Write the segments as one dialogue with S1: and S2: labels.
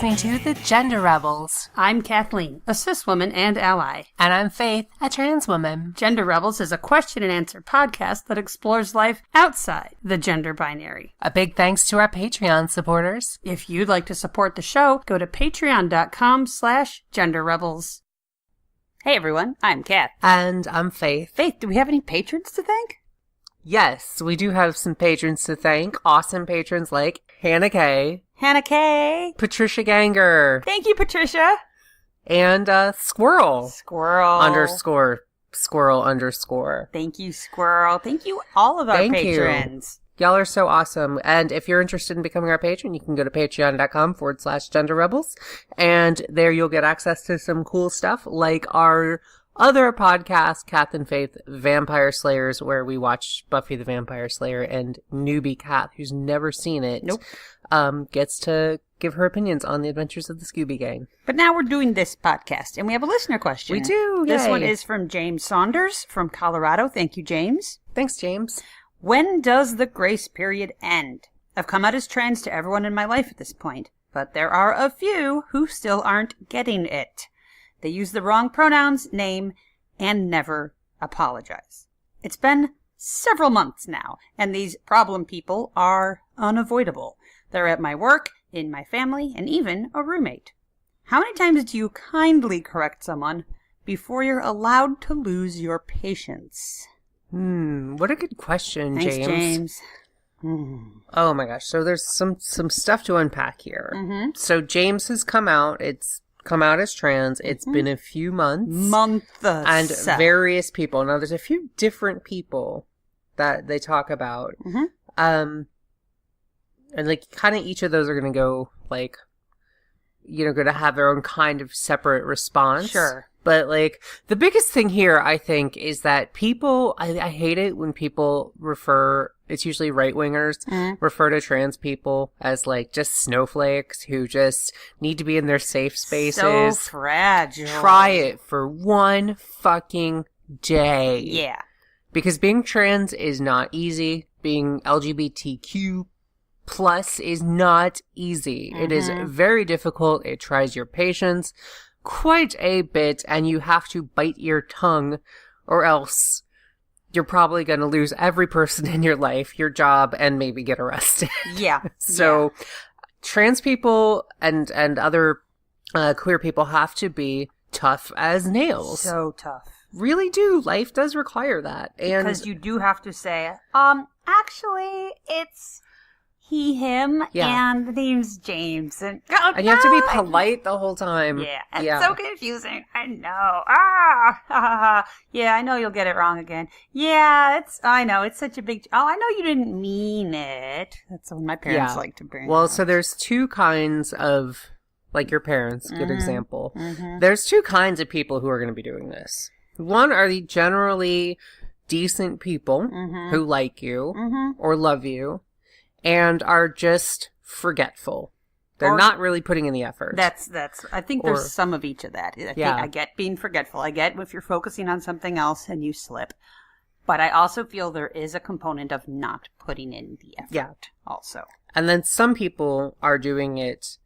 S1: listening to The Gender Rebels.
S2: I'm Kathleen, a cis woman and ally.
S1: And I'm Faith, a trans woman.
S2: Gender Rebels is a question and answer podcast that explores life outside the gender binary.
S1: A big thanks to our Patreon supporters.
S2: If you'd like to support the show, go to patreon.com/genderrebels. Hey everyone, I'm Kath.
S1: And I'm Faith.
S2: Faith, do we have any patrons to thank?
S1: Yes, we do have some patrons to thank. Awesome patrons like Hannah K.
S2: Hannah K.
S1: Patricia Ganger.
S2: Thank you, Patricia.
S1: And Squirrel.
S2: Squirrel.
S1: Squirrel underscore.
S2: Thank you, Squirrel. Thank you, all of our patrons.
S1: Y'all are so awesome. And if you're interested in becoming our patron, you can go to patreon.com/genderrebels. And there you'll get access to some cool stuff like our other podcast, Kath and Faith Vampire Slayers, where we watch Buffy the Vampire Slayer, and newbie Kath, who's never seen it, gets to give her opinions on the adventures of the Scooby Gang.
S2: But now we're doing this podcast, and we have a listener question.
S1: We do,
S2: This one is from James Saunders from Colorado. Thank you, James.
S1: Thanks, James.
S2: When does the grace period end? I've come out as trans to everyone in my life at this point, but there are a few who still aren't getting it. They use the wrong pronouns, name, and never apologize. It's been several months now, and these problem people are unavoidable. They're at my work, in my family, and even a roommate. How many times do you kindly correct someone before you're allowed to lose your patience?
S1: What a good question,
S2: Thanks,
S1: James. Oh my gosh, so there's some stuff to unpack here.
S2: Mm-hmm.
S1: So James has come out. It's come out as trans. It's been a few months. And various people. Now, there's a few different people that they talk about.
S2: Mm-hmm.
S1: And, like, kind of each of those are going to go, like, going to have their own kind of separate response.
S2: Sure.
S1: But, like, the biggest thing here, I think, is that people, I hate it when people it's usually right-wingers, refer to trans people as, like, just snowflakes who just need to be in their safe spaces.
S2: So fragile.
S1: Try it for one fucking day.
S2: Yeah.
S1: Because being trans is not easy. Being LGBTQ plus is not easy. It is very difficult. It tries your patience quite a bit, and you have to bite your tongue, or else you're probably going to lose every person in your life, your job, and maybe get arrested.
S2: Yeah.
S1: So trans people and other queer people have to be tough as nails.
S2: So tough.
S1: Really do. Life does require that. And
S2: because you do have to say, actually, it's he, him, and the name's James. And
S1: you have to be polite the whole time.
S2: Yeah, it's so confusing. I know. Yeah, I know you'll get it wrong again. Yeah, I know, it's such a big... Oh, I know you didn't mean it. That's what my parents like to bring
S1: Well,
S2: up.
S1: so there's two kinds of... Like your parents, good example. There's two kinds of people who are going to be doing this. One are the generally decent people who like you or love you, and are just forgetful. They're not really putting in the effort.
S2: I think there's some of each of that. I get being forgetful. I get if you're focusing on something else and you slip. But I also feel there is a component of not putting in the effort also.
S1: And then some people are doing it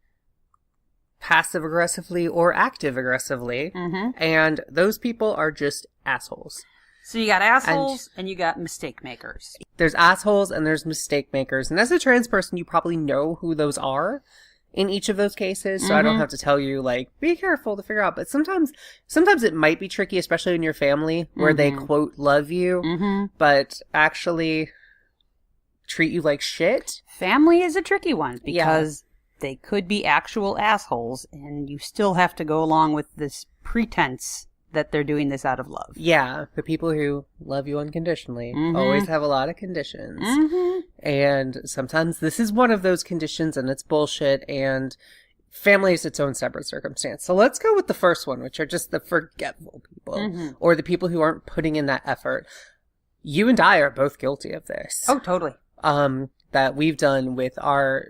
S1: passive-aggressively or active-aggressively. And those people are just assholes.
S2: So you got assholes and you got mistake makers.
S1: There's assholes and there's mistake makers. And as a trans person, you probably know who those are in each of those cases. So I don't have to tell you, like, be careful to figure out. But sometimes it might be tricky, especially in your family, where they, quote, love you, but actually treat you like shit.
S2: Family is a tricky one because they could be actual assholes and you still have to go along with this pretense that they're doing this out of love.
S1: Yeah, the people who love you unconditionally always have a lot of conditions. And sometimes this is one of those conditions and it's bullshit, and family is its own separate circumstance. So let's go with the first one, which are just the forgetful people or the people who aren't putting in that effort. You and I are both guilty of this.
S2: Oh, totally.
S1: That we've done with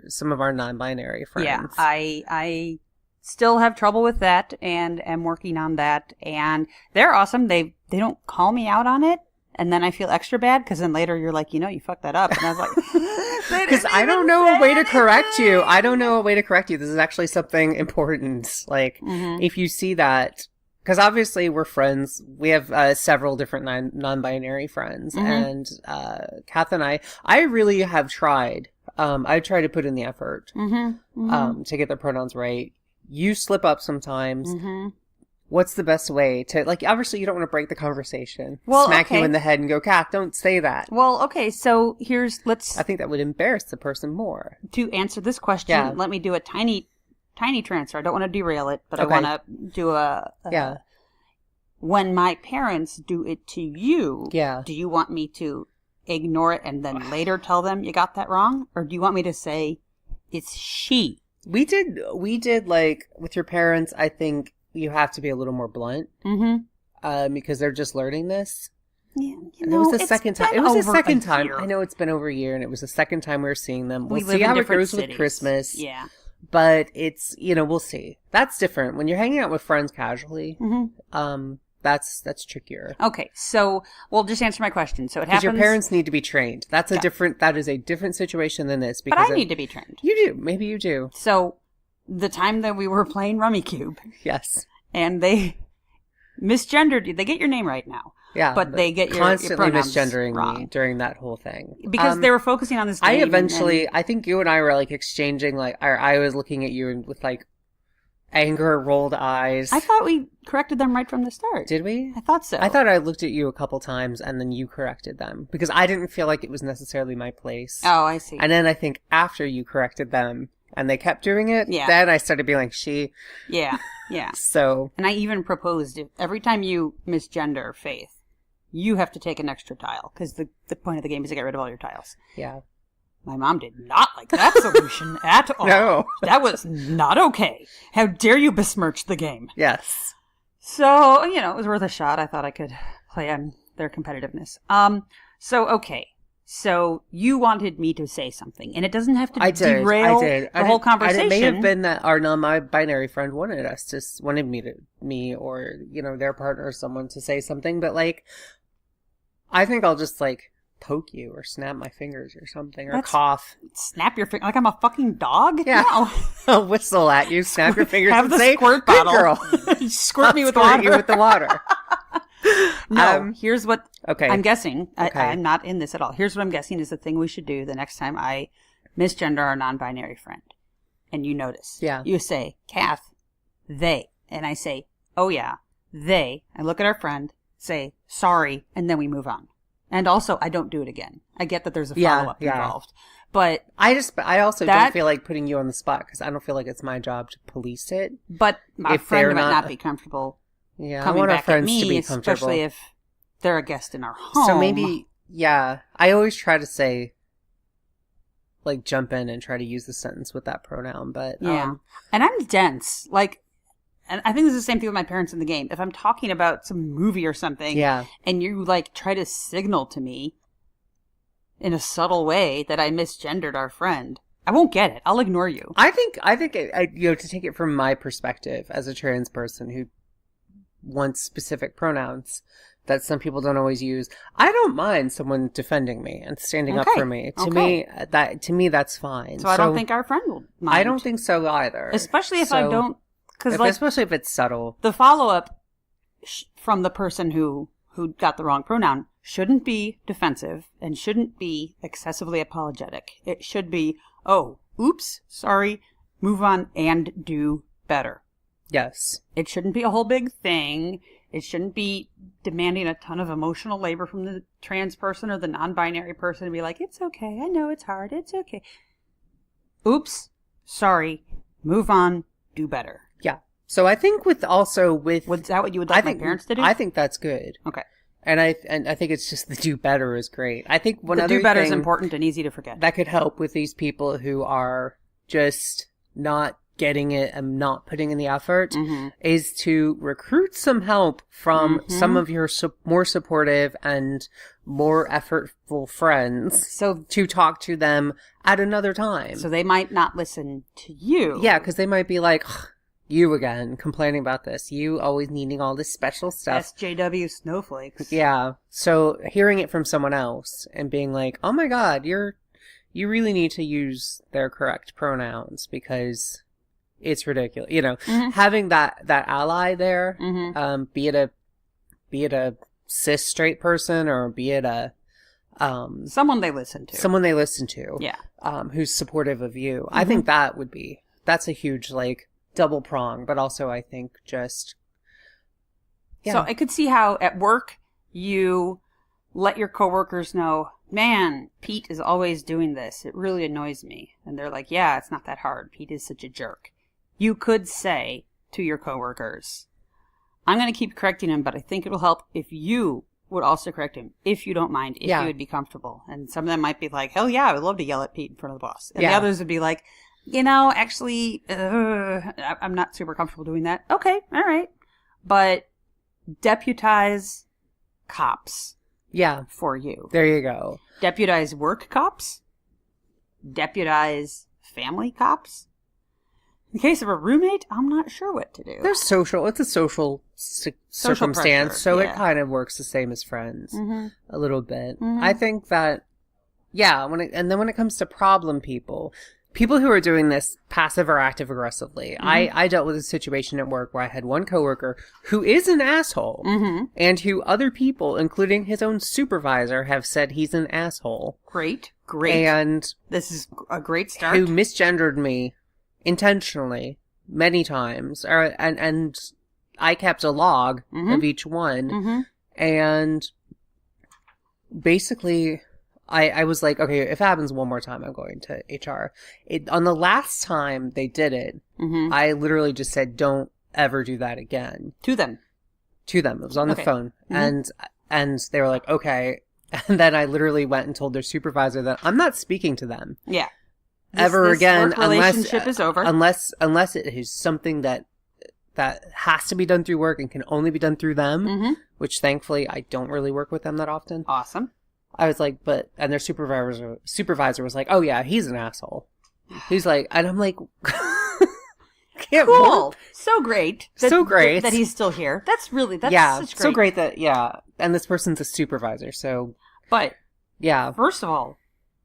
S1: some of our non-binary friends.
S2: Yeah, I still have trouble with that and am working on that, and they're awesome. They don't call me out on it, and then I feel extra bad because then later you're like, you fucked that up, and I was like,
S1: Because I don't know a way to correct you. I don't know a way to correct you. This is actually something important. Like, if you see that, because obviously we're friends. We have several different non-binary friends. And Kath and I really have tried. I try to put in the effort to get the pronouns right. You slip up sometimes. What's the best way to, like, obviously you don't want to break the conversation. Well, smack you in the head and go, Kath, don't say that.
S2: Well, okay, so I
S1: think that would embarrass the person more.
S2: To answer this question, let me do a tiny transfer. I don't want to derail it, but I want to do when my parents do it to you, do you want me to ignore it and then later tell them you got that wrong? Or do you want me to say, it's she?
S1: We did like, with your parents, I think, you have to be a little more blunt because they're just learning this. Yeah, and it was the second time. It was the second time. I know it's been over a year, and it was the second time we were seeing them. We'll see how it goes with Christmas. Yeah, but it's we'll see. That's different when you're hanging out with friends casually. That's trickier.
S2: Okay, so we'll just answer my question. So it happens.
S1: Your parents need to be trained. That is a different situation than this.
S2: Because but I need to be trained.
S1: You do. Maybe you do.
S2: So. The time that we were playing Rummy Cube.
S1: Yes.
S2: And they misgendered you. They get your name right now.
S1: Yeah.
S2: But they get your
S1: constantly misgendering wrong. Me during that whole thing.
S2: Because they were focusing on this game.
S1: I think you and I were like exchanging, like, I was looking at you with like anger rolled eyes.
S2: I thought we corrected them right from the start.
S1: Did we?
S2: I thought so.
S1: I thought I looked at you a couple times and then you corrected them because I didn't feel like it was necessarily my place.
S2: Oh, I see.
S1: And then I think after you corrected them, and they kept doing it, then I started being like, she.
S2: Yeah.
S1: So.
S2: And I even proposed, every time you misgender Faith, you have to take an extra tile, because the point of the game is to get rid of all your tiles.
S1: Yeah.
S2: My mom did not like that solution at all.
S1: No.
S2: That was not okay. How dare you besmirch the game?
S1: Yes.
S2: So, it was worth a shot. I thought I could play on their competitiveness. Okay. So you wanted me to say something, and it doesn't have to derail the whole conversation.
S1: And it may have been that our non-binary friend wanted me or their partner or someone to say something, but like, I think I'll just like poke you or snap my fingers or something or cough.
S2: Snap your finger like I'm a fucking dog?
S1: Yeah,
S2: no.
S1: I'll whistle at you, snap your fingers,
S2: have
S1: and
S2: the
S1: say,
S2: squirt
S1: "Good
S2: bottle,
S1: girl."
S2: Squirt me with water.
S1: You with the water.
S2: No, here's what I'm guessing.
S1: Okay.
S2: I'm not in this at all. Here's what I'm guessing is the thing we should do the next time I misgender our non-binary friend. And you notice.
S1: Yeah.
S2: You say, Kath, they. And I say, oh yeah, they. I look at our friend, say, sorry, and then we move on. And also, I don't do it again. I get that there's a follow-up involved. But
S1: I also don't feel like putting you on the spot because I don't feel like it's my job to police it.
S2: But my friend might not be comfortable.
S1: Yeah,
S2: coming
S1: I want
S2: back
S1: our friends
S2: at me,
S1: to be comfortable.
S2: Especially if they're a guest in our home.
S1: So maybe, I always try to say, like, jump in and try to use the sentence with that pronoun, but...
S2: Yeah, and I'm dense. Like, and I think this is the same thing with my parents in the game. If I'm talking about some movie or something, and you, like, try to signal to me in a subtle way that I misgendered our friend, I won't get it. I'll ignore you.
S1: I think, to take it from my perspective as a trans person who wants specific pronouns that some people don't always use, I don't mind someone defending me and standing up for me. To me, that's fine.
S2: So I don't think our friend will mind.
S1: I don't think so either.
S2: Especially if I don't,
S1: especially if it's subtle.
S2: The follow-up from the person who got the wrong pronoun shouldn't be defensive and shouldn't be excessively apologetic. It should be, oh, oops, sorry, move on and do better.
S1: Yes.
S2: It shouldn't be a whole big thing. It shouldn't be demanding a ton of emotional labor from the trans person or the non-binary person to be like, it's okay. I know it's hard. It's okay. Oops. Sorry. Move on. Do better.
S1: Yeah. So I think
S2: Was that what you would like my parents to do?
S1: I think that's good.
S2: Okay.
S1: And I think it's just the do better is great. I think one other thing
S2: do better is important and easy to forget.
S1: That could help with these people who are just not getting it and not putting in the effort is to recruit some help from some of your more supportive and more effortful friends to talk to them at another time.
S2: So they might not listen to you.
S1: Yeah, because they might be like, you again, complaining about this. You always needing all this special stuff.
S2: SJW snowflakes.
S1: Yeah. So hearing it from someone else and being like, oh my God, you really need to use their correct pronouns because it's ridiculous. You know, having that ally there, be it a cis straight person or be it a
S2: someone they listen to. Yeah.
S1: Who's supportive of you. I think that's a huge, like, double prong, but also I think just, yeah.
S2: So I could see how at work you let your coworkers know, man, Pete is always doing this. It really annoys me. And they're like, yeah, it's not that hard. Pete is such a jerk. You could say to your coworkers, I'm going to keep correcting him, but I think it'll help if you would also correct him, if you don't mind, if you would be comfortable. And some of them might be like, hell yeah, I would love to yell at Pete in front of the boss. And the others would be like, you know, actually, I'm not super comfortable doing that. Okay, all right. But deputize cops.
S1: Yeah.
S2: For you.
S1: There you go.
S2: Deputize work cops. Deputize family cops. In case of a roommate, I'm not sure what to do.
S1: It's a social circumstance,
S2: pressure,
S1: so it kind of works the same as friends a little bit. I think that, and then when it comes to problem people who are doing this passive or active aggressively, I dealt with a situation at work where I had one coworker who is an asshole and who other people, including his own supervisor, have said he's an asshole.
S2: Great.
S1: And
S2: this is a great start.
S1: Who misgendered me intentionally many times, and I kept a log of each one, and basically I was like, okay, if it happens one more time, I'm going to HR. On the last time they did it, I literally just said, don't ever do that again.
S2: To them.
S1: It was on the phone, and they were like, okay, and then I literally went and told their supervisor that I'm not speaking to them.
S2: Yeah.
S1: This again,
S2: relationship is over.
S1: Unless it is something that has to be done through work and can only be done through them, which thankfully I don't really work with them that often.
S2: Awesome.
S1: I was like, and their supervisor was like, oh yeah, he's an asshole. He's like, and I'm like, can't
S2: cool. So great.
S1: That
S2: he's still here. That's such great.
S1: So great that, and this person's a supervisor, so.
S2: But,
S1: yeah.
S2: First of all,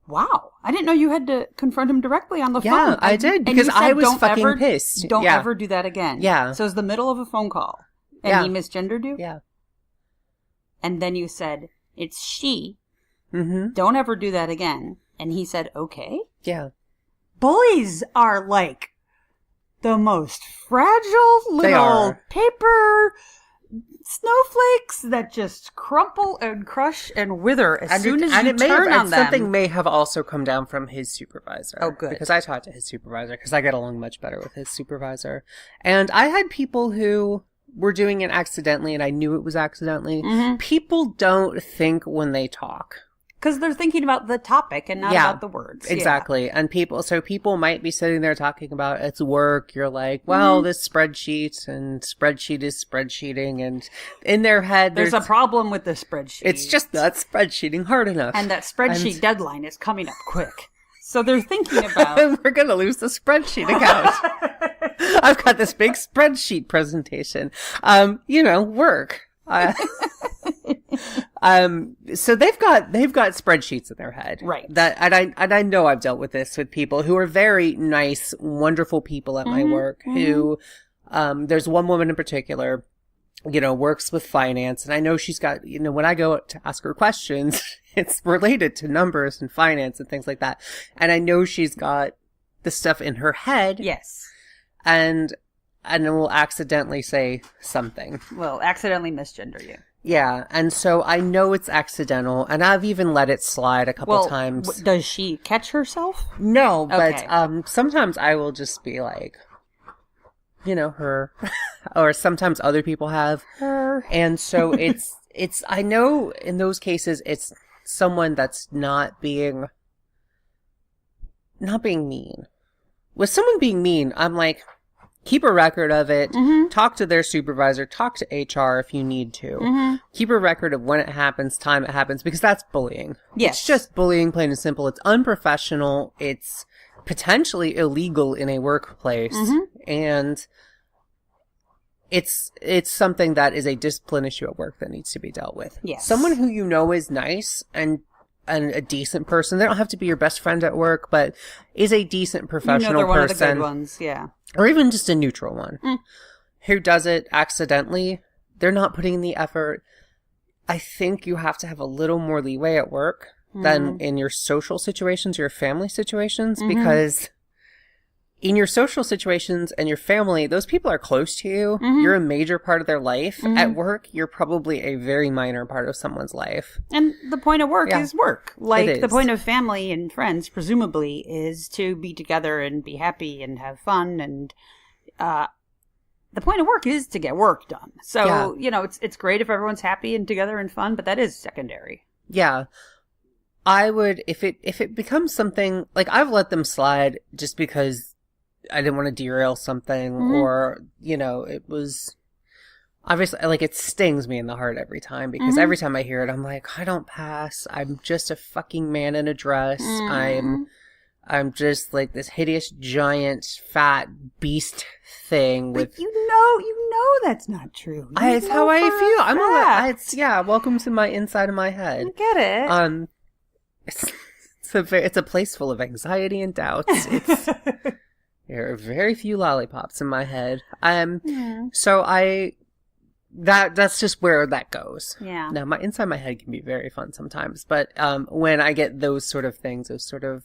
S2: wow. I didn't know you had to confront him directly on the phone.
S1: Yeah, I did, because I was fucking pissed.
S2: Don't ever do that again.
S1: Yeah.
S2: So it was the middle of a phone call. And he misgendered you?
S1: Yeah.
S2: And then you said, it's she. Don't ever do that again. And he said, okay.
S1: Yeah.
S2: Bullies are like the most fragile little paper snowflakes that just crumple and crush and wither as soon as you turn on them.
S1: Something may have also come down from his supervisor.
S2: Oh, good.
S1: Because I talked to his supervisor, because I get along much better with his supervisor. And I had people who were doing it accidentally, and I knew it was accidentally. People don't think when they talk.
S2: Because they're thinking about the topic and not about the words.
S1: Exactly. Yeah. And people might be sitting there talking about it's work. You're like, well, this spreadsheet and spreadsheet is spreadsheeting. And in their head,
S2: there's a problem with the spreadsheet.
S1: It's just not spreadsheeting hard enough.
S2: And that spreadsheet deadline is coming up quick. So they're thinking about...
S1: We're going to lose the spreadsheet account. I've got this big spreadsheet presentation. Work. So they've got spreadsheets in their head.
S2: Right.
S1: And I know I've dealt with this with people who are very nice, wonderful people at my work who, there's one woman in particular, works with finance, and I know she's got, when I go to ask her questions, it's related to numbers and finance and things like that. And I know she's got the stuff in her head.
S2: Yes.
S1: And then we'll accidentally say something.
S2: Well, accidentally misgender you.
S1: Yeah, and so I know it's accidental, and I've even let it slide a couple times.
S2: Does she catch herself?
S1: No, but sometimes I will just be like, her, or sometimes other people have her, and so it's. I know in those cases it's someone that's not being mean. With someone being mean, I'm like, keep a record of it. Talk to their supervisor. Talk to HR if you need to. Keep a record of when it happens, time it happens, because that's bullying.
S2: Yes.
S1: It's just bullying, plain and simple. It's unprofessional. It's potentially illegal in a workplace. And it's something that is a discipline issue at work that needs to be dealt with.
S2: Yes.
S1: Someone who is nice and a decent person. They don't have to be your best friend at work, but is a decent professional
S2: they're
S1: person.
S2: one of the good ones, yeah.
S1: Or even just a neutral one. Who does it accidentally. They're not putting in the effort. I think you have to have a little more leeway at work than in your social situations, your family situations, because in your social situations and your family, those people are close to you. You're a major part of their life. At work, you're probably a very minor part of someone's life.
S2: And the point of work is work. Like, the point
S1: is.
S2: of family and friends, presumably, is to be together and be happy and have fun. And the point of work is to get work done. So, you know, it's great if everyone's happy and together and fun, but that is secondary.
S1: Yeah. I would, if it becomes something, like, I've let them slide just because I didn't want to derail something, or, you know, it was, obviously, like, it stings me in the heart every time, because every time I hear it, I'm like, I don't pass, I'm just a fucking man in a dress, I'm just, like, this hideous, giant, fat beast thing with...
S2: But you know that's not true.
S1: It's how I feel. Welcome to my inside of my head.
S2: I get it.
S1: It's a place full of anxiety and doubts. There are very few lollipops in my head. So that's just where that goes.
S2: Yeah.
S1: Now, inside my head can be very fun sometimes, but when I get those sort of things, those sort of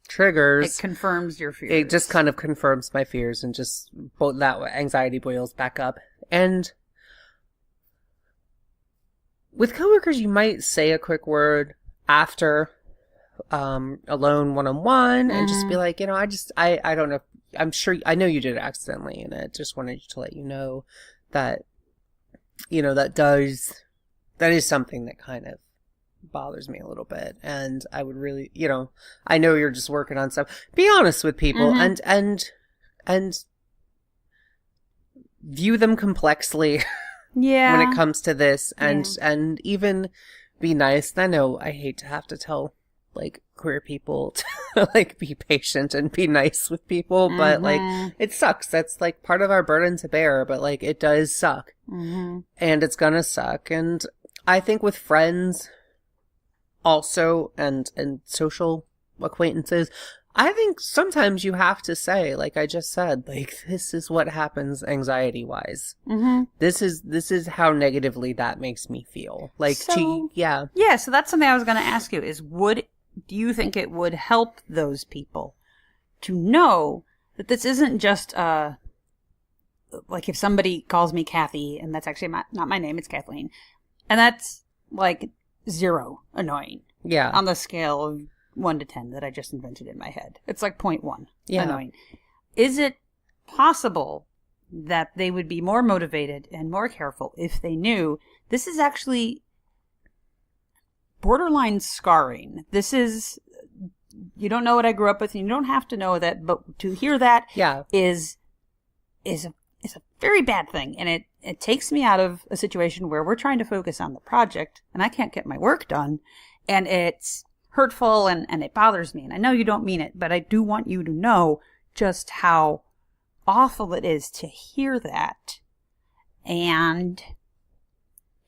S1: triggers,
S2: it confirms your fears.
S1: It just kind of confirms my fears, and just that anxiety boils back up. And with coworkers, you might say a quick word after alone one-on-one and just be like, you know, I don't know, I'm sure, I know you did it accidentally, and I just wanted to let you know that, you know, that is something that kind of bothers me a little bit, and I would really, you know, I know you're just working on stuff. Be honest with people, and view them complexly when it comes to this, and even be nice. I know I hate to have to tell, like, queer people to, like, be patient and be nice with people, but, like, it sucks. That's, like, part of our burden to bear, but, like, it does suck. And it's gonna suck. And I think with friends also, and social acquaintances, I think sometimes you have to say, like I just said, like, this is what happens anxiety-wise. This is how negatively that makes me feel. Like,
S2: so that's something I was going to ask you, is do you think it would help those people to know that this isn't just, like, if somebody calls me Kathy, and that's actually not my name, it's Kathleen, and that's, like, 0 annoying.
S1: Yeah.
S2: On the scale of 1 to 10 that I just invented in my head. It's like 0.1 annoying. Is it possible that they would be more motivated and more careful if they knew this is actually borderline scarring? This is, you don't know what I grew up with, and you don't have to know that, but to hear that is a very bad thing, and it takes me out of a situation where we're trying to focus on the project, and I can't get my work done, and it's hurtful, and it bothers me. And I know you don't mean it, but I do want you to know just how awful it is to hear that, and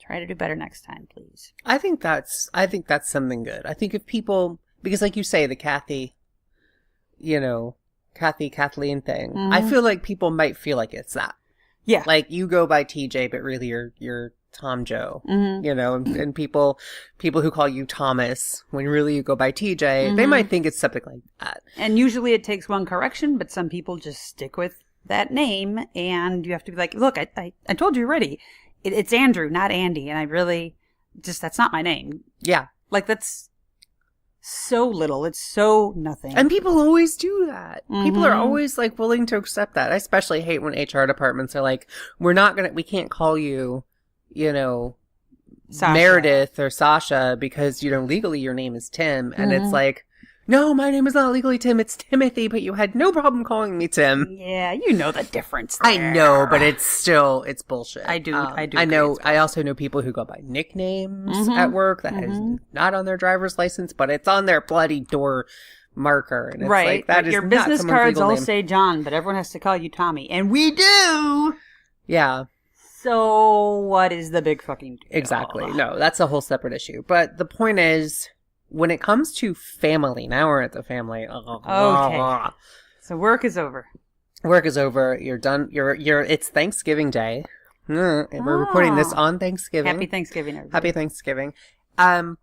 S2: try to do better next time, please.
S1: I think that's something good. I think if people, because like you say, the Kathleen thing, I feel like people might feel like it's that. Yeah. Like, you go by TJ, but really you're Tom Joe, you know, and people who call you Thomas when really you go by TJ, they might think it's something like that.
S2: And usually it takes one correction, but some people just stick with that name, and you have to be like, look, I told you already, it's Andrew, not Andy, and I really that's not my name. Yeah. Like, that's so little. It's so nothing.
S1: And people always do that. People are always, like, willing to accept that. I especially hate when HR departments are like, we can't call you, you know, Sasha. Meredith or Sasha, because, you know, legally your name is Tim. And it's like, no, my name is not legally Tim, it's Timothy, but you had no problem calling me Tim.
S2: Yeah, you know the difference there.
S1: I know, but it's bullshit.
S2: I do.
S1: I know. I also know people who go by nicknames at work that is not on their driver's license, but it's on their bloody door marker. And it's like, that is
S2: your
S1: not
S2: business
S1: someone's
S2: cards
S1: legal
S2: all
S1: name.
S2: say John, but everyone has to call you Tommy. And we do!
S1: Yeah.
S2: So what is the big fucking deal?
S1: Exactly. No, that's a whole separate issue. But the point is, when it comes to family, now we're at the family.
S2: Okay. So work is over.
S1: Work is over. You're done. It's Thanksgiving Day. We're recording this on Thanksgiving.
S2: Happy Thanksgiving, everybody.
S1: Happy Thanksgiving. Oh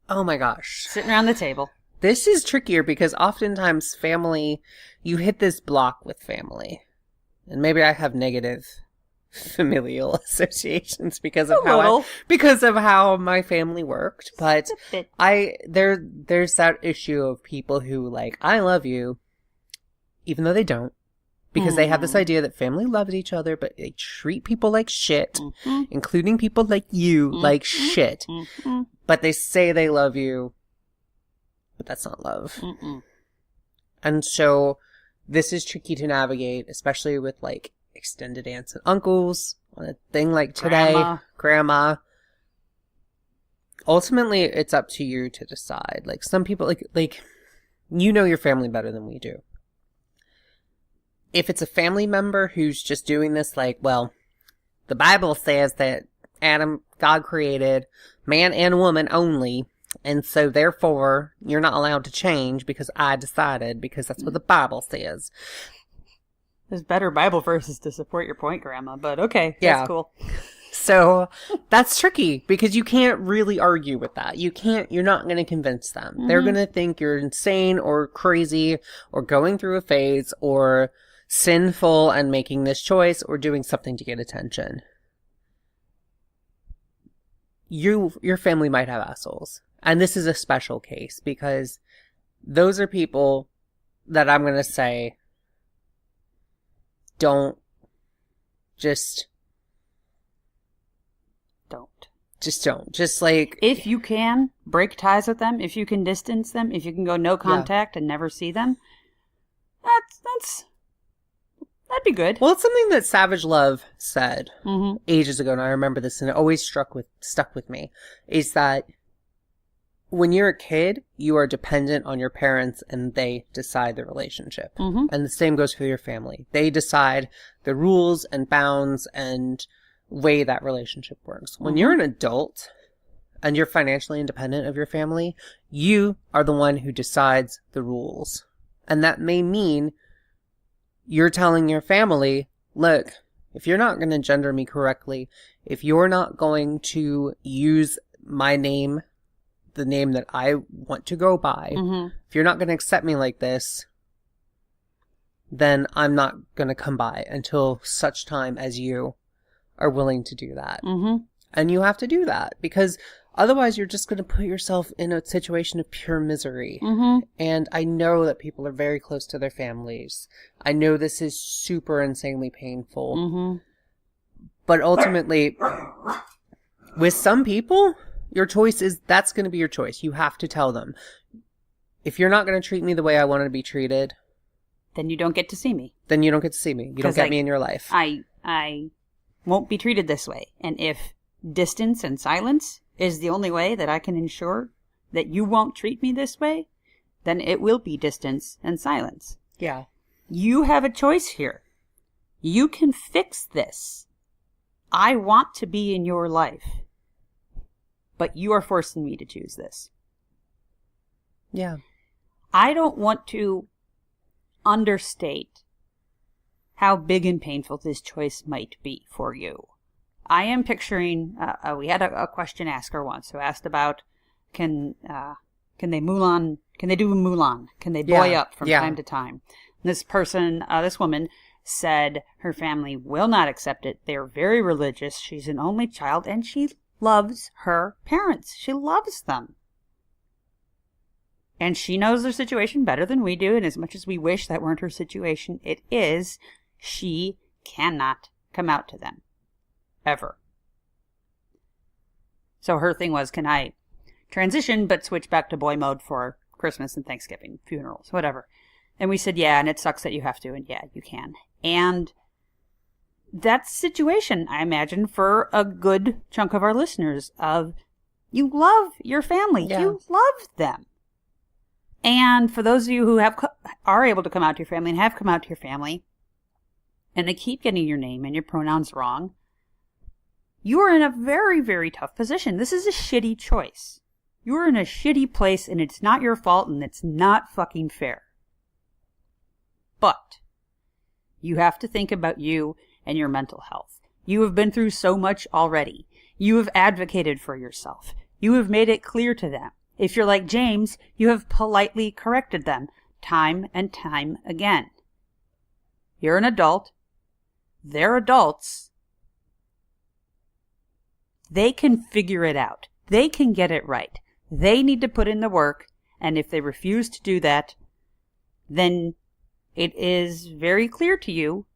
S1: my gosh.
S2: Sitting around the table.
S1: This is trickier because oftentimes family, you hit this block with family. And maybe I have negative familial associations because of how my family worked. But there's that issue of people who like, I love you, even though they don't. Because they have this idea that family loves each other, but they treat people like shit, including people like you, like shit. But they say they love you, but that's not love. And so this is tricky to navigate, especially with like extended aunts and uncles on a thing like today, grandma. Ultimately, it's up to you to decide. Like some people, like you know your family better than we do. If it's a family member who's just doing this like, well, the Bible says that God created man and woman only, and so therefore you're not allowed to change because I decided, because that's what the Bible says.
S2: There's better Bible verses to support your point, Grandma, but okay, that's cool.
S1: So that's tricky because you can't really argue with that. You're not going to convince them. They're going to think you're insane or crazy or going through a phase or sinful and making this choice or doing something to get attention. Your family might have assholes. And this is a special case because those are people that I'm going to say don't. Just like,
S2: if you can break ties with them, if you can distance them, if you can go no contact and never see them, that'd be good.
S1: Well, it's something that Savage Love said ages ago, and I remember this, and it always stuck with me, is that when you're a kid, you are dependent on your parents, and they decide the relationship. And the same goes for your family. They decide the rules and bounds and way that relationship works. When you're an adult and you're financially independent of your family, you are the one who decides the rules. And that may mean you're telling your family, look, if you're not going to gender me correctly, if you're not going to use my name, the name that I want to go by, if you're not going to accept me like this, then I'm not going to come by until such time as you are willing to do that. And you have to do that because otherwise you're just going to put yourself in a situation of pure misery. And I know that people are very close to their families. I know this is super insanely painful. But ultimately, with some people, your choice is, that's going to be your choice. You have to tell them, if you're not going to treat me the way I want to be treated,
S2: then you don't get to see me.
S1: Then you don't get to see me. You don't get me in your life.
S2: I won't be treated this way. And if distance and silence is the only way that I can ensure that you won't treat me this way, then it will be distance and silence.
S1: Yeah.
S2: You have a choice here. You can fix this. I want to be in your life, but you are forcing me to choose this.
S1: Yeah.
S2: I don't want to understate how big and painful this choice might be for you. I am picturing, we had a question asker once who asked about, can they Mulan, can they do Mulan? Can they boy up from time to time? And this person, this woman said her family will not accept it. They're very religious. She's an only child and she loves her parents. She loves them. And she knows their situation better than we do. And as much as we wish that weren't her situation, it is. She cannot come out to them. Ever. So her thing was, can I transition but switch back to boy mode for Christmas and Thanksgiving, funerals, whatever. And we said, yeah, and it sucks that you have to, and yeah, you can. And that's the situation, I imagine, for a good chunk of our listeners of, you love your family. Yeah. You love them. And for those of you who are able to come out to your family and have come out to your family, and they keep getting your name and your pronouns wrong, you are in a very, very tough position. This is a shitty choice. You're in a shitty place and it's not your fault and it's not fucking fair. But you have to think about you and your mental health. You have been through so much already. You have advocated for yourself. You have made it clear to them. If you're like James, you have politely corrected them time and time again. You're an adult. They're adults. They can figure it out. They can get it right. They need to put in the work, and if they refuse to do that, then it is very clear to you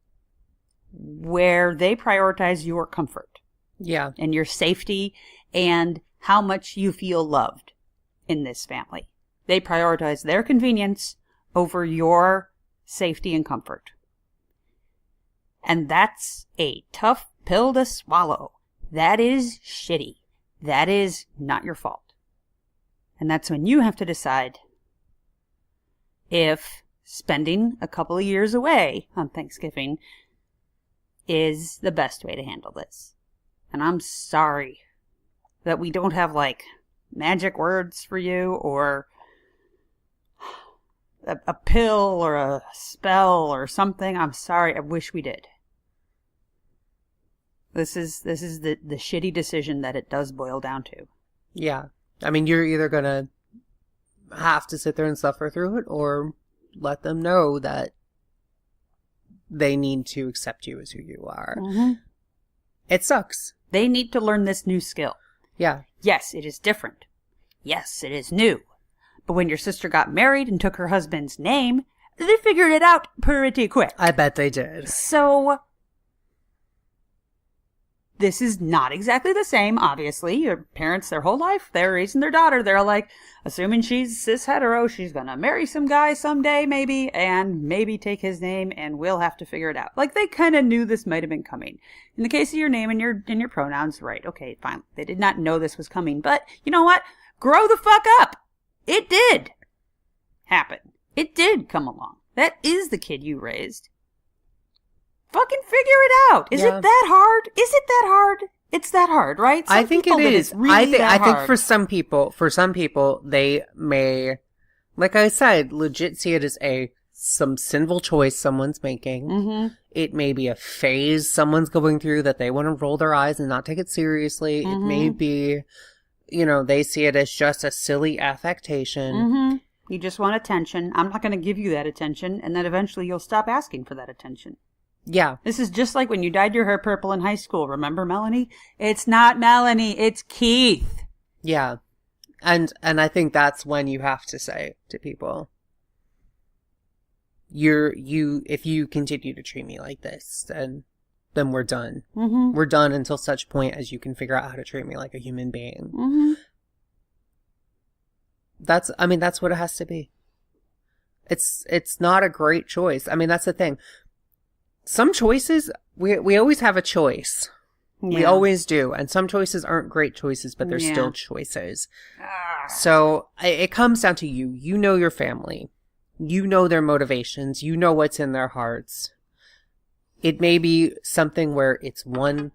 S2: where they prioritize your comfort.
S1: Yeah.
S2: And your safety and how much you feel loved in this family. They prioritize their convenience over your safety and comfort. And that's a tough pill to swallow. That is shitty. That is not your fault. And that's when you have to decide if spending a couple of years away on Thanksgiving is the best way to handle this. And I'm sorry that we don't have, like, magic words for you or a pill or a spell or something. I'm sorry. I wish we did. This is the shitty decision that it does boil down to.
S1: Yeah. I mean, you're either going to have to sit there and suffer through it or let them know that they need to accept you as who you are.
S2: Mm-hmm.
S1: It sucks.
S2: They need to learn this new skill.
S1: Yeah.
S2: Yes, it is different. Yes, it is new. But when your sister got married and took her husband's name, they figured it out pretty quick.
S1: I bet they did.
S2: So this is not exactly the same, obviously. Your parents, their whole life, they're raising their daughter. They're like, assuming she's cis-hetero, she's going to marry some guy someday, maybe, and maybe take his name, and we'll have to figure it out. Like, they kind of knew this might have been coming. In the case of your name and your pronouns, right, okay, fine. They did not know this was coming. But, you know what? Grow the fuck up. It did happen. It did come along. That is the kid you raised. Fucking figure it out. Is it that hard? Is it that hard? It's that hard, right?
S1: I think it is. I think for some people, they may, like I said, legit see it as some sinful choice someone's making.
S2: Mm-hmm.
S1: It may be a phase someone's going through that they want to roll their eyes and not take it seriously.
S2: Mm-hmm.
S1: It may be, they see it as just a silly affectation.
S2: Mm-hmm. You just want attention. I'm not going to give you that attention, and then eventually you'll stop asking for that attention.
S1: Yeah.
S2: This is just like when you dyed your hair purple in high school. Remember, Melanie? It's not Melanie. It's Keith.
S1: Yeah. And I think that's when you have to say to people, if you continue to treat me like this, then we're done.
S2: Mm-hmm.
S1: We're done until such point as you can figure out how to treat me like a human being.
S2: Mm-hmm.
S1: That's what it has to be. It's not a great choice. I mean, that's the thing. Some choices, we always have a choice. Yeah. We always do. And some choices aren't great choices, but they're still choices. So it comes down to you. You know your family. You know their motivations. You know what's in their hearts. It may be something where it's one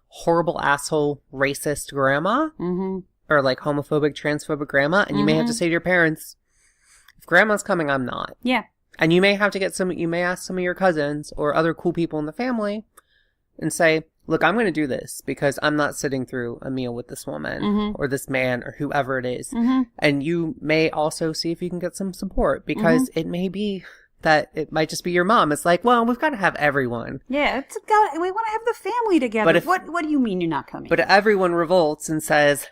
S1: horrible asshole racist grandma.
S2: Mm-hmm.
S1: Or like homophobic, transphobic grandma. And you may have to say to your parents, if grandma's coming, I'm not.
S2: Yeah.
S1: And you may have to you may ask some of your cousins or other cool people in the family and say, look, I'm going to do this because I'm not sitting through a meal with this woman or this man or whoever it is. Mm-hmm. And you may also see if you can get some support because it may be that it might just be your mom. It's like, well, we've got to have everyone.
S2: Yeah, we want to have the family together. But what do you mean you're not coming?
S1: But if everyone revolts and says,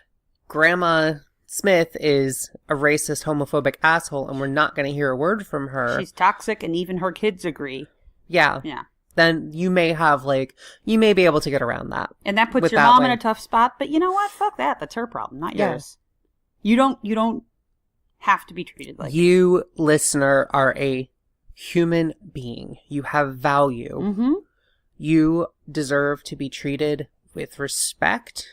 S1: Grandma Smith is a racist, homophobic asshole, and we're not going to hear a word from her.
S2: She's toxic, and even her kids agree.
S1: Yeah.
S2: Yeah.
S1: Then you may be able to get around that.
S2: And that puts your mom in a tough spot, but you know what? Fuck that. That's her problem, not yours. You don't have to be treated like
S1: you, listener, are a human being. You have value.
S2: Mm-hmm.
S1: You deserve to be treated with respect.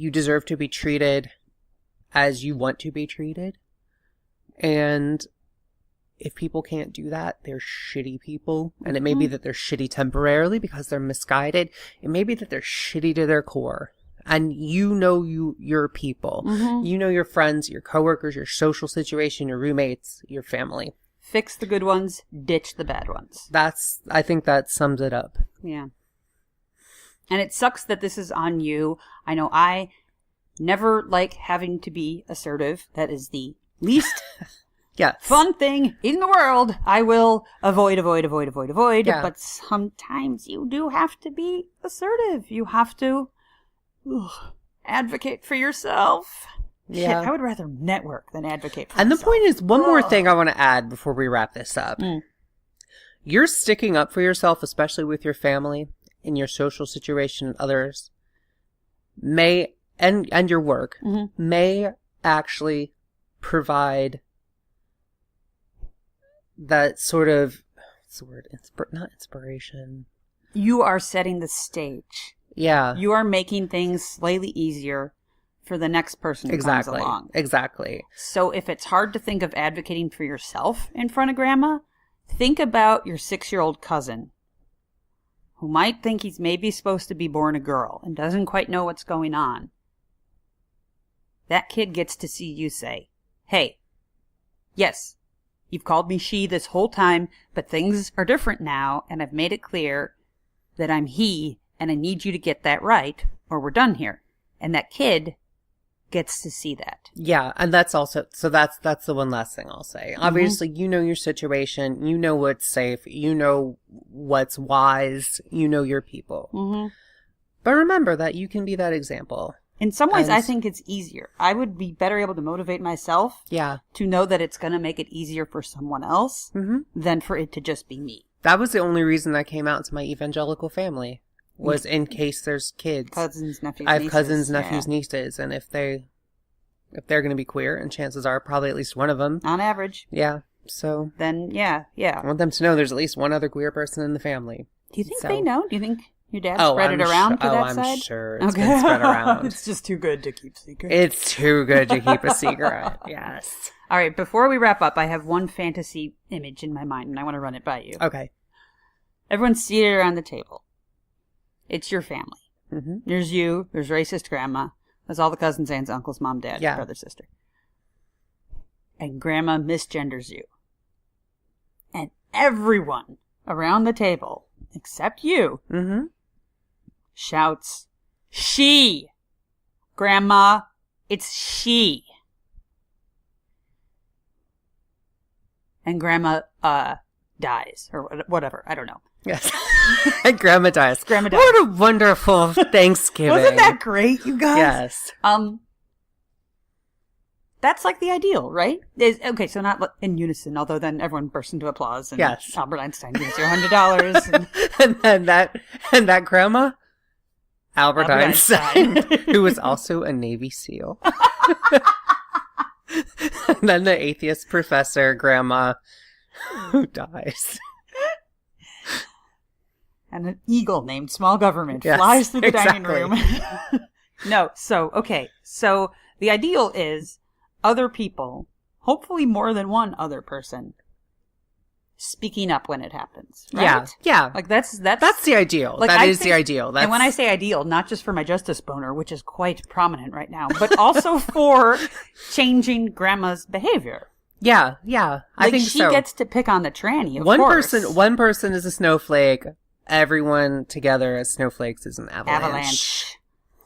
S1: You deserve to be treated as you want to be treated. And if people can't do that, they're shitty people. And it may be that they're shitty temporarily because they're misguided. It may be that they're shitty to their core. And you know your people.
S2: Mm-hmm.
S1: You know your friends, your coworkers, your social situation, your roommates, your family.
S2: Fix the good ones, ditch the bad ones.
S1: I think that sums it up.
S2: Yeah. And it sucks that this is on you. I know I never like having to be assertive. That is the least
S1: Yes.
S2: fun thing in the world. I will avoid.
S1: Yeah.
S2: But sometimes you do have to be assertive. You have to advocate for yourself.
S1: Yeah.
S2: Shit, I would rather network than advocate for
S1: And
S2: myself.
S1: the point is, one more thing I want to add before we wrap this up. You're sticking up for yourself, especially with your family, in your social situation, and others, and your work, may actually provide that sort of, what's the word? Not inspiration.
S2: You are setting the stage.
S1: Yeah.
S2: You are making things slightly easier for the next person who comes along.
S1: Exactly.
S2: So if it's hard to think of advocating for yourself in front of grandma, think about your 6-year-old cousin who might think he's maybe supposed to be born a girl and doesn't quite know what's going on. That kid gets to see you say, hey, yes, you've called me she this whole time, but things are different now, and I've made it clear that I'm he, and I need you to get that right, or we're done here. And that kid gets to see that.
S1: Yeah, and that's also, so that's the one last thing I'll say. Obviously, you know your situation, you know what's safe, you know what's wise, you know your people. But remember that you can be that example.
S2: In some ways, I think it's easier. I would be better able to motivate myself to know that it's going to make it easier for someone else than for it to just be me.
S1: That was the only reason I came out to my evangelical family, was in case there's kids.
S2: Cousins, nephews,
S1: I have
S2: nieces.
S1: cousins, nephews, nieces, and if they're going to be queer, and chances are probably at least one of them.
S2: On average.
S1: Yeah, so.
S2: Then, yeah.
S1: I want them to know there's at least one other queer person in the family.
S2: Do you think they know? Do you think your dad spread it around to that side?
S1: I'm sure it's been spread around.
S2: It's just too good to keep secret.
S1: It's too good to keep a secret, yes.
S2: All right, before we wrap up, I have one fantasy image in my mind, and I want to run it by you.
S1: Okay.
S2: Everyone's seated around the table. It's your family.
S1: Mm-hmm.
S2: There's you. There's racist grandma. There's all the cousins, aunts, uncles, mom, dad, brother, sister. And grandma misgenders you. And everyone around the table, except you, shouts, she! Grandma, it's she. And grandma, dies. Or whatever. I don't know.
S1: Yes. Grandma dies.
S2: Grandma dies.
S1: What a wonderful Thanksgiving.
S2: Wasn't that great, you guys?
S1: Yes.
S2: That's like the ideal, right? Okay, so not in unison, although then everyone bursts into applause and
S1: yes.
S2: Albert Einstein gives you $100.
S1: and that grandma, Albert Einstein, who was also a Navy SEAL. And then the atheist professor, grandma, who dies.
S2: And an eagle named Small Government flies through the dining room. No, so the ideal is other people, hopefully more than one other person, speaking up when it happens. Right?
S1: Yeah.
S2: Like that's
S1: the ideal.
S2: Like,
S1: that is the ideal.
S2: And when I say ideal, not just for my justice boner, which is quite prominent right now, but also for changing grandma's behavior.
S1: Yeah. I think
S2: she gets to pick on the tranny. Of course.
S1: One person is a snowflake. Everyone together as snowflakes is an avalanche.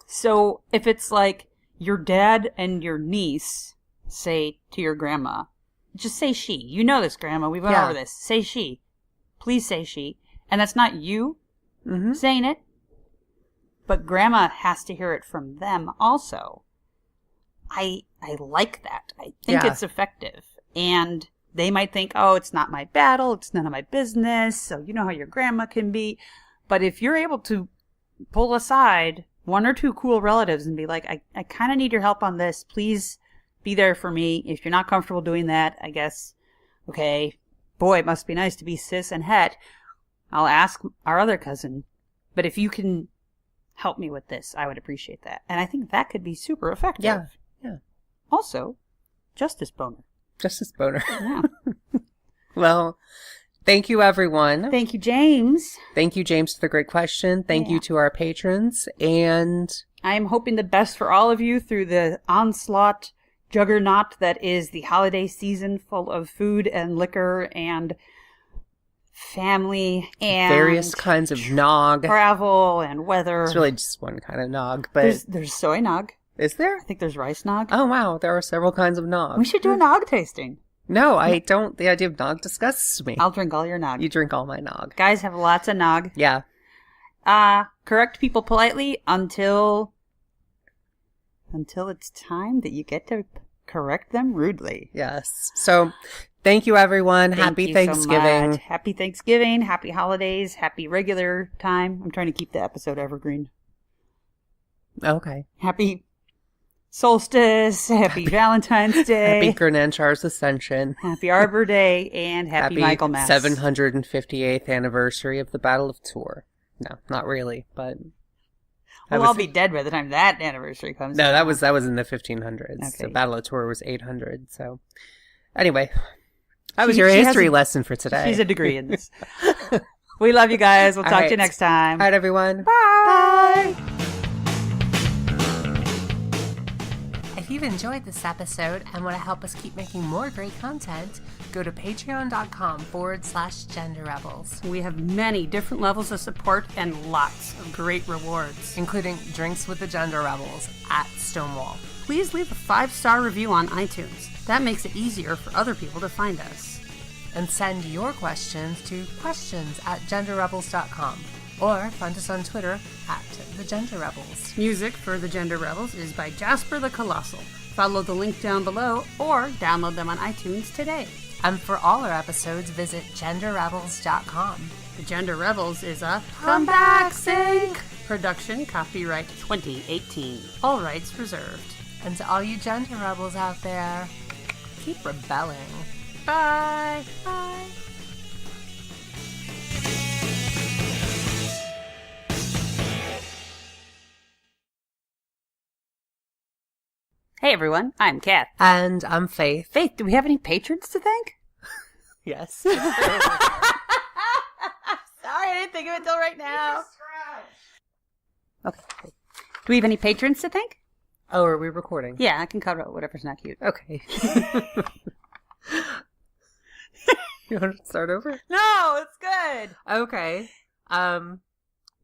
S2: So if it's like your dad and your niece say to your grandma, just say she. You know this, grandma. We went over this. Say she. Please say she. And that's not you saying it, but grandma has to hear it from them also. I like that. I think it's effective. And they might think, oh, it's not my battle. It's none of my business. So you know how your grandma can be. But if you're able to pull aside one or two cool relatives and be like, I kind of need your help on this. Please be there for me. If you're not comfortable doing that, I guess, okay, boy, it must be nice to be cis and het. I'll ask our other cousin. But if you can help me with this, I would appreciate that. And I think that could be super effective.
S1: Yeah.
S2: Also, justice boner.
S1: Justice boner.
S2: Yeah.
S1: Well, thank you, everyone.
S2: Thank you, James.
S1: Thank you, James, for the great question. Thank you to our patrons. And
S2: I am hoping the best for all of you through the onslaught juggernaut that is the holiday season, full of food and liquor and family and
S1: various kinds of nog.
S2: Travel and weather.
S1: It's really just one kind of nog, but
S2: there's soy nog.
S1: Is there?
S2: I think there's rice nog.
S1: Oh wow, there are several kinds of nog.
S2: We should do a nog tasting.
S1: No, I don't. The idea of nog disgusts me.
S2: I'll drink all your nog.
S1: You drink all my nog.
S2: Guys have lots of nog.
S1: Yeah.
S2: Correct people politely until it's time that you get to correct them rudely.
S1: Yes. So, thank you, everyone. Happy Thanksgiving.
S2: So happy Thanksgiving. Happy holidays. Happy regular time. I'm trying to keep the episode evergreen.
S1: Okay.
S2: Happy solstice. Happy Valentine's Day.
S1: Happy Grananchar's Ascension.
S2: Happy Arbor Day. And happy Michael Mass.
S1: 758th anniversary of the Battle of Tours. No, not really, but...
S2: We'll all be dead by the time that anniversary comes.
S1: No, that was in the 1500s.
S2: Okay.
S1: The Battle of Tours was 800. So, anyway, that was your history lesson for today.
S2: She's a degree in this. We love you guys. We'll talk to you next time.
S1: All right, everyone.
S2: Bye.
S1: If you've enjoyed this episode and want to help us keep making more great content, go to patreon.com/genderrebels.
S2: We have many different levels of support and lots of great rewards,
S1: including Drinks with the Gender Rebels at Stonewall.
S2: Please leave a 5-star review on iTunes. That makes it easier for other people to find us.
S1: And send your questions to questions@genderrebels.com. Or find us on Twitter @TheGenderRebels.
S2: Music for The Gender Rebels is by Jasper the Colossal. Follow the link down below or download them on iTunes today.
S1: And for all our episodes, visit genderrebels.com.
S2: The Gender Rebels is a Come Back Sync production, copyright 2018. All rights reserved.
S1: And to all you gender rebels out there, keep rebelling.
S2: Bye.
S1: Bye.
S2: Hey everyone, I'm Kat.
S1: And I'm Faith.
S2: Faith, do we have any patrons to thank?
S1: Yes.
S2: Sorry, I didn't think of it till right now. Okay. Do we have any patrons to thank?
S1: Oh, are we recording?
S2: Yeah, I can cut out whatever's not cute.
S1: Okay. You want to start over?
S2: No, it's good.
S1: Okay.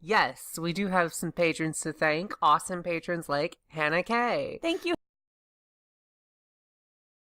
S1: Yes, we do have some patrons to thank. Awesome patrons like Hannah K.
S2: Thank you,